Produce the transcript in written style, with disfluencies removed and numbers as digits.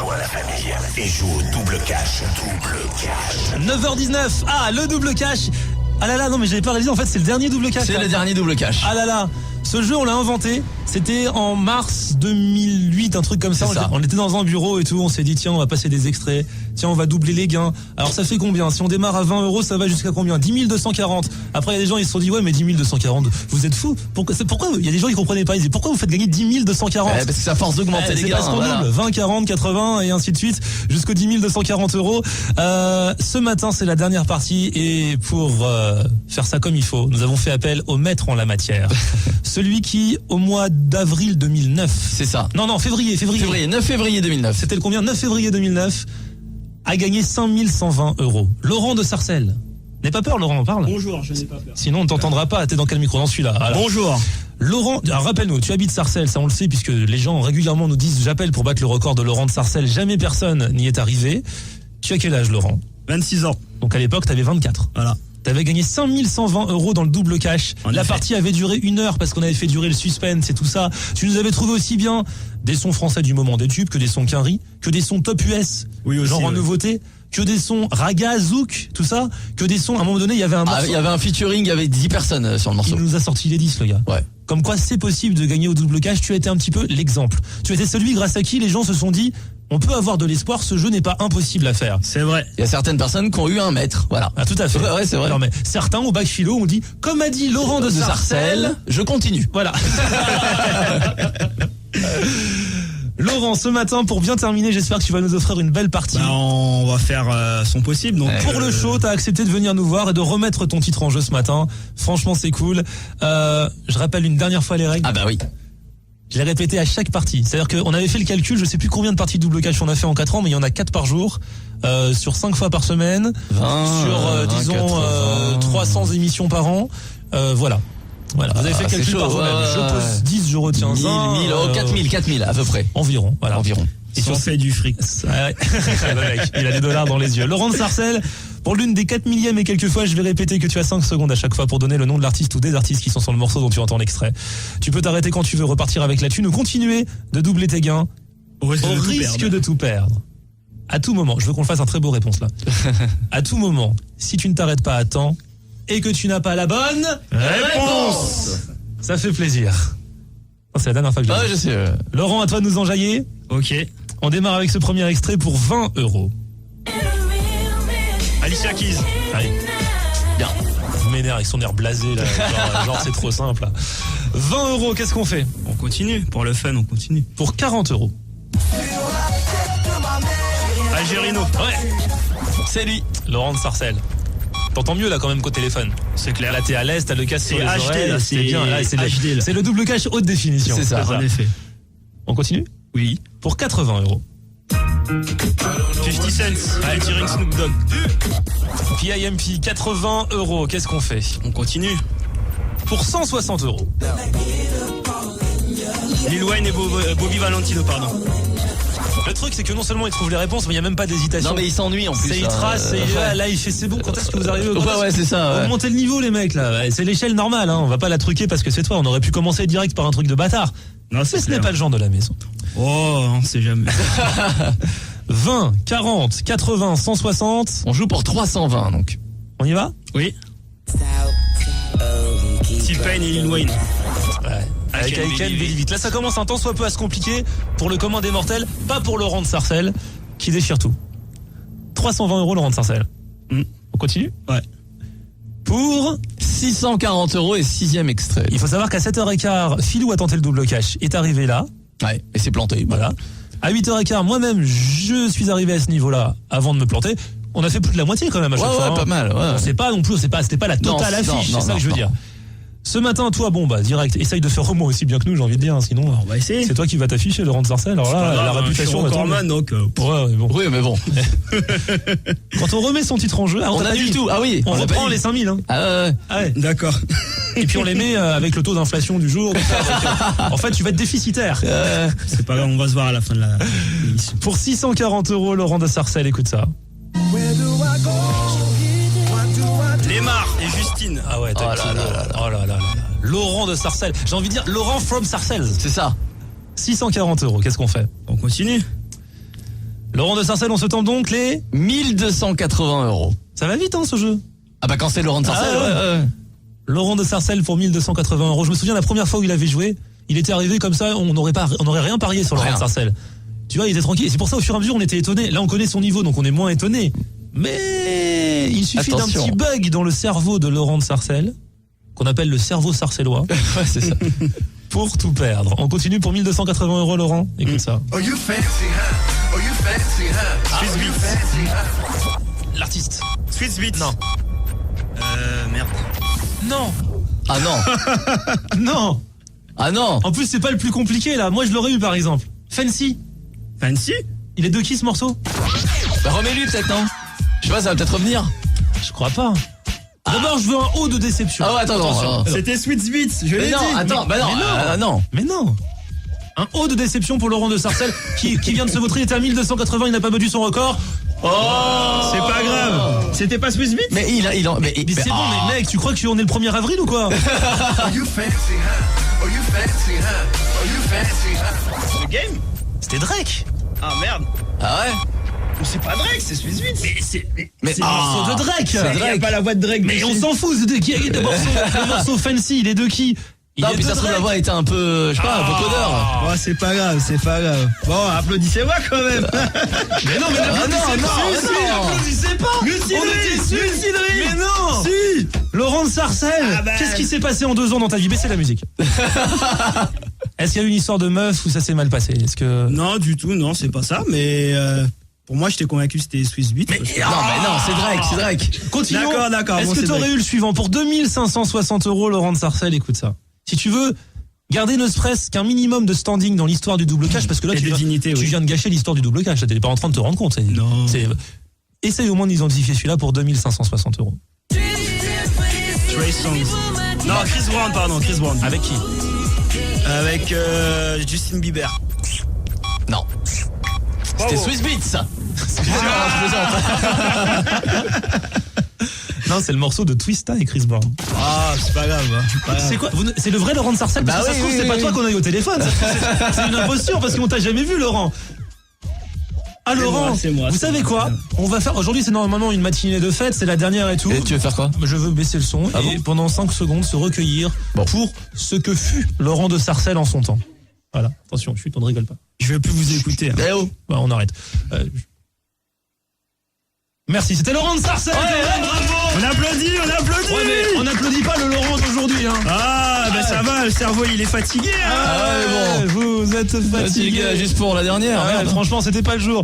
Rejoins la famille et joue au double cash. 9h19. Ah, le double cash. Ah là là, non mais j'avais pas réalisé, en fait c'est le dernier double cash. C'est le dernier double cash. Ah là là, ce jeu on l'a inventé, c'était en mars 2008, un truc comme ça. On était dans un bureau et tout, on s'est dit tiens on va passer des extraits, tiens on va doubler les gains. Alors ça fait combien? Si on démarre à 20 €, ça va jusqu'à combien? 10 240. Après il y a des gens ils se sont dit ouais mais 10 240, vous êtes fous. Pourquoi il y a des gens qui comprenaient pas, ils disaient pourquoi vous faites gagner 10 240? Parce que c'est à force d'augmenter les gains. C'est parce qu'on double, 20, 40, 80 et ainsi de suite jusqu'aux 10 240 €. Ce matin c'est la dernière partie et pour faire ça comme il faut, nous avons fait appel au maître en la matière. Celui qui au mois d'avril 2009. C'est ça. Non, février. 9 février 2009. C'était le combien? 9 février 2009. A gagné 5120 €. Laurent de Sarcelles. N'aie pas peur, Laurent, on parle. Bonjour, je n'ai pas peur. Sinon, on ne t'entendra pas. T'es dans quel micro? Dans celui-là. Alors, bonjour. Laurent, alors rappelle-nous, tu habites Sarcelles, ça on le sait, puisque les gens régulièrement nous disent j'appelle pour battre le record de Laurent de Sarcelles. Jamais personne n'y est arrivé. Tu as quel âge, Laurent? 26 ans. Donc à l'époque, t'avais 24. Voilà. T'avais gagné 5120 € dans le double cash. La partie avait duré 1 heure parce qu'on avait fait durer le suspense et tout ça. Tu nous avais trouvé aussi bien des sons français du moment des tubes que des sons Quinry, que des sons top US, oui, aussi, genre en nouveauté, que des sons raga, zouk, tout ça, que des sons, à un moment donné, il y avait un morceau. Il y avait un featuring avec 10 personnes sur le morceau. Il nous a sorti les 10, le gars. Ouais. Comme quoi c'est possible de gagner au double cash, tu as été un petit peu l'exemple. Tu étais celui grâce à qui les gens se sont dit on peut avoir de l'espoir, ce jeu n'est pas impossible à faire. C'est vrai. Il y a certaines personnes qui ont eu un maître, voilà. Ah tout à fait. Ouais, c'est vrai. Non, mais certains au bac philo ont dit comme a dit Laurent de Sarcelles, je continue. Voilà. Laurent, ce matin, pour bien terminer, j'espère que tu vas nous offrir une belle partie. On va faire son possible. Donc pour le show, t'as accepté de venir nous voir et de remettre ton titre en jeu ce matin. Franchement, c'est cool. Je rappelle une dernière fois les règles. Ah bah oui. Je l'ai répété à chaque partie. C'est-à-dire qu'on avait fait le calcul, je sais plus combien de parties de double cash on a fait en 4 ans, mais il y en a 4 par jour, sur 5 fois par semaine, 20, sur, disons, 300 émissions par an. Voilà. Vous avez fait le calcul par vous-même. Je pose 10, je retiens 1000, 4000 à peu près. Environ, voilà. Environ. Et on fait du fric. Le mec, il a des dollars dans les yeux. Laurent de Sarcelles, pour l'une des 4 millièmes et quelques fois, je vais répéter que tu as 5 secondes à chaque fois pour donner le nom de l'artiste ou des artistes qui sont sur le morceau dont tu entends l'extrait. Tu peux t'arrêter quand tu veux, repartir avec la thune ou continuer de doubler tes gains au risque de tout perdre. À tout moment, je veux qu'on le fasse un très beau réponse là. À tout moment, si tu ne t'arrêtes pas à temps et que tu n'as pas la bonne réponse, ça fait plaisir. C'est la dernière fois que je je sais. Laurent, à toi de nous enjailler. Ok. On démarre avec ce premier extrait pour 20 €. Alicia Keys. Allez. Bien. M'énerve avec son air blasé là. Genre c'est trop simple là. 20 €, qu'est-ce qu'on fait? On continue. Pour le fun, on continue. Pour 40 €. Algérino. Ouais. C'est lui. Laurent de Sarcelles. T'entends mieux là quand même qu'au téléphone. C'est clair. Là t'es à l'aise, t'as le casque sur les HD, oreilles. là, C'est bien. Là, HD, là. c'est le double cash haute définition. C'est ça. En effet. On continue? Oui. Pour 80 €. 50 cents. Featuring Snoop Dogg. PIMP, 80 €. Qu'est-ce qu'on fait? On continue. Pour 160 €. Lil Wayne et Bobby Valentino, pardon. Le truc, c'est que non seulement il trouve les réponses, mais il n'y a même pas d'hésitation. Non mais il s'ennuie en plus. C'est il trace, et là il fait c'est bon, quand est-ce que vous arrivez? Ouais, c'est ça. Ouais. Montez le niveau les mecs là, c'est l'échelle normale, hein. On va pas la truquer parce que c'est toi, on aurait pu commencer direct par un truc de bâtard. Non, Mais ce n'est pas le genre de la maison. Oh, on sait jamais. 20, 40, 80, 160. On joue pour 320 donc. On y va? Oui. T-Pain et Lil Wayne. Ouais. Avec I Can Believe It. Là ça commence un tant soit peu à se compliquer pour le commun des mortels, pas pour Laurent de Sarcelles qui déchire tout. 320 € Laurent de Sarcelles. On continue? Ouais. Pour 640 € et 6e extrait. il faut savoir qu'à 7h15, Philou a tenté le double cash, est arrivé là. Ouais, et c'est planté. Voilà. À 8h15, moi-même, je suis arrivé à ce niveau-là avant de me planter. On a fait plus de la moitié quand même à chaque fois. Ouais, pas mal. Ouais. C'est pas non plus, c'était pas la totale affiche, c'est ça que je veux dire. Ce matin, toi, direct, essaye de faire au moins aussi bien que nous, j'ai envie de dire, hein, sinon, on va essayer. C'est toi qui vas t'afficher, Laurent de Sarcelles. Alors là, la réputation va tomber. Donc, ouais, mais bon. Oui, mais bon. Quand on remet son titre en jeu, on annule tout. Ah oui. On reprend les 5000, hein. Ah ouais. D'accord. Et puis on les met avec le taux d'inflation du jour. En fait, tu vas être déficitaire. C'est pas grave, on va se voir à la fin de la émission. Pour 640 €, Laurent de Sarcelles, écoute ça. Lemar et Justine. Ah ouais, t'as oh là là. Laurent de Sarcelles. J'ai envie de dire Laurent from Sarcelles. C'est ça. 640 €, qu'est-ce qu'on fait? On continue. Laurent de Sarcelles, on se tente donc les... 1280 €. Ça va vite, hein, ce jeu. Ah bah quand c'est Laurent de Sarcelles, Ah ouais. ouais. Laurent de Sarcelles pour 1280 €. Je me souviens la première fois où il avait joué, il était arrivé comme ça, on n'aurait rien parié sur Laurent Rien. de Sarcelles. Tu vois, il était tranquille. Et c'est pour ça, au fur et à mesure, on était étonnés. Là, on connaît son niveau, donc on est moins étonnés. Mais il suffit d'un Attention. petit bug dans le cerveau de Laurent de Sarcelles, qu'on appelle le cerveau sarcellois, Ouais, c'est ça. pour tout perdre. On continue pour 1280 €, Laurent. Écoute ça. Oh, you fancy, huh? Oh, you fancy, huh? Swiss Oh, you Beats. fancy, huh? L'artiste. Swiss Beats. Non. Merde. Non. Ah non. Non. Ah non. En plus, c'est pas le plus compliqué, là. Moi, je l'aurais eu, par exemple. Fancy. Fancy? Il est de qui, ce morceau? Bah remets-lui peut-être, non? Je sais pas, ça va peut-être revenir. Je crois pas. D'abord, je veux un haut de déception. Ah ouais, attends, Attention. non. C'était Swiss Beats, je l'ai Mais non, dit. attends, bah non, Mais non. non. Mais non. Un haut de déception pour Laurent de Sarcelles qui vient de se vautrer. Il était à 1280, il n'a pas battu son record. Oh. C'est pas grave. C'était pas Swiss Beats? Mais mais Mais c'est bon, mais mec, tu crois qu'on est le 1er avril ou quoi? Oh, you fancy, huh? Oh, you fancy, huh? Oh, you fancy, huh? Le game? C'était Drake. Ah merde. Ah ouais. Mais c'est pas Drake, c'est Swiss Beats. Mais C'est le morceau de Drake. C'est Il y a Drake. pas la voix de Drake. Mais on s'en fout, c'est de qui est le morceau, le morceau Fancy, il est de qui? Il Non, est puis de ça se trouve la Drake. voix était un peu, je sais pas, un peu codeur. Oh, c'est pas grave, c'est pas grave. Bon, applaudissez-moi quand même. Mais non, mais Ah non. n'applaudissez pas. On était sûrs. Mais non. Si. Laurent de Sarcelles, Ah bah. qu'est-ce qui s'est passé en 2 ans dans ta vie? Baissez la musique. Est-ce qu'il y a eu une histoire de meuf ou ça s'est mal passé? Est-ce que... Non, du tout, non, c'est pas ça, mais pour moi, j'étais convaincu que c'était Swiss Beats. parce que- Non, mais non, c'est Drake. Continuons. D'accord, Est-ce bon, que c'est tu aurais Drake. eu le suivant pour 2560 €, Laurent de Sarcelles? Écoute ça. Si tu veux garder ne serait-ce qu'un minimum de standing dans l'histoire du double cash, parce que là Et tu de dignité, oui. viens de gâcher l'histoire du double cash, là, t'es pas en train de te rendre compte. Non. Essaye au moins d'identifier celui-là pour 2560 €. Trey Songz. Non, Chris Brown, pardon, Chris Brown. Avec qui? Avec Justin Bieber. Non. C'était Bravo. Swiss Beats. Je plaisante. Non, c'est le morceau de Twista et Chris Brown. Ah, c'est pas grave. Hein. Pas grave. C'est quoi? C'est le vrai Laurent de Sarcelles? Parce Bah que ça oui, se trouve, oui, c'est pas oui. toi qu'on a eu au téléphone. Ça se trouve, c'est une imposture parce qu'on t'a jamais vu, Laurent. Ah, C'est Laurent, moi, c'est moi, vous c'est savez moi. quoi? On va faire, aujourd'hui, c'est normalement une matinée de fête, c'est la dernière et tout. Et tu veux faire quoi? Je veux baisser le son Ah et bon pendant 5 secondes se recueillir Bon. pour ce que fut Laurent de Sarcelles en son temps. Voilà, attention, chut, on ne rigole pas. Je vais plus vous écouter. Hein. Eh oh. Bah, on arrête. Merci, c'était Laurent de Sarcelles. Bravo. On applaudit, on applaudit. Ouais, mais on n'applaudit pas le Laurent d'aujourd'hui, hein. Ah, ben ça va, le cerveau il est fatigué. Hein. Ah ouais, bon. Vous êtes fatigué. Juste pour la dernière. Ah ouais, merde. franchement, c'était pas le jour.